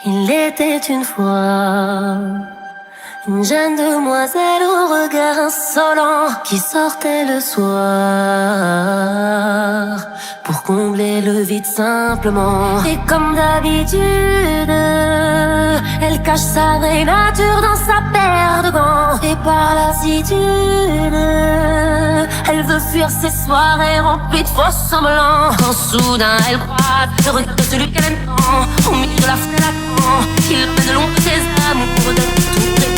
Il était une fois une jeune demoiselle au regard insolent qui sortait le soir pour combler le vide simplement. Et comme d'habitude, elle cache sa vraie nature dans sa paire de gants. Et par lassitude, elle veut fuir ses soirées remplies de faux semblants. Quand soudain elle croit le regard de celui qu'elle aime tant, au milieu de la fenêtre, il mène long de ses amours de tout près.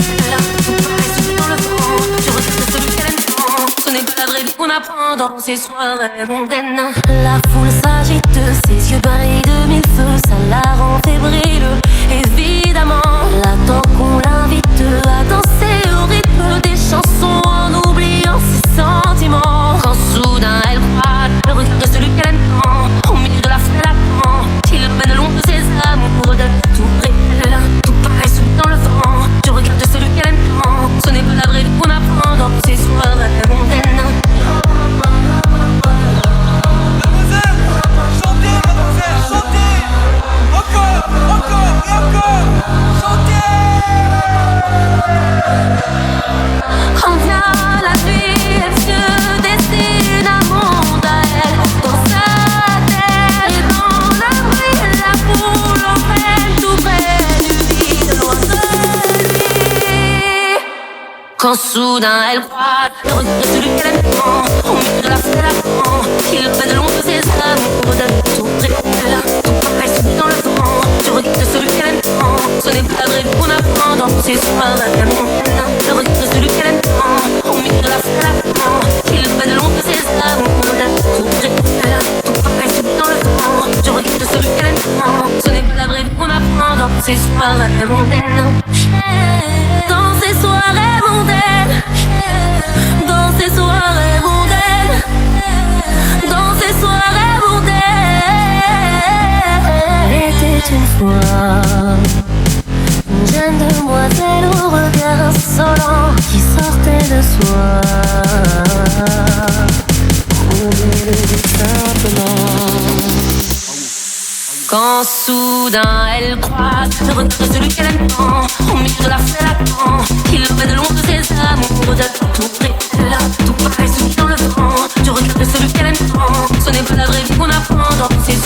Tout paraît soufflé dans le vent. Je regarde celui qu'elle aime tant. Ce n'est pas la vraie vie qu'on apprend dans ces soirées mondaines. La foule s'agite, ses yeux brillent de mille feux. Ça la rend fébrile, évidemment. Elle attend qu'on l'invite à danser au rythme des chansons en oubliant ses sentiments. Quand soudain elle croit le regard de celui qu'elle aime tant, au milieu de la fenêtre, il mène long de ses amours de tout près. Tout paraît soufflé dans le vent. Je regarde celui qu'elle aime tant. Ce n'est pas la vraie vie qu'on apprend dans ces soirées mondaines. Mademoiselle, chantez, mademoiselle, chantez. Encore, encore et encore. Chantez. Quand vient la nuit, elle se dessine un monde à elle. Dans sa tête et dans la bruit, la foule entraîne tout près du vide, loin de lui. Quand soudain elle croit le regard de celui qu'elle aime tant, au milieu de la fenêtre, il mène long de ses amours de tout près. Tout paraît soufflé dans le vent. Je regarde celui qu'elle aime tant. Ce n'est pas la vraie vie qu'on apprend dans ces soirées mondaines. Je regarde celui qu'elle aime tant, au milieu de la fenêtre, il mène long de ses amours de tout près. Tout paraît soufflé dans le vent. Je regarde celui qu'elle aime tant. Ce n'est pas la vraie vie qu'on apprend dans ces soirées mondaines. Dans ces soirées mondaines. Dans ces soirées mondaines. Dans ces soirées mondaines. Elle était une fois une jeune demoiselle au regard insolent qui sortait le soir pour combler le vide simplement. Quand soudain elle croise le regard de celui qu'elle aime tant, au milieu de la fenêtre, il mène long de ses amours de tout près. Tout paraît soufflé dans le vent. Je regarde celui qu'elle aime tant. Ce n'est pas la vraie vie qu'on apprend dans ces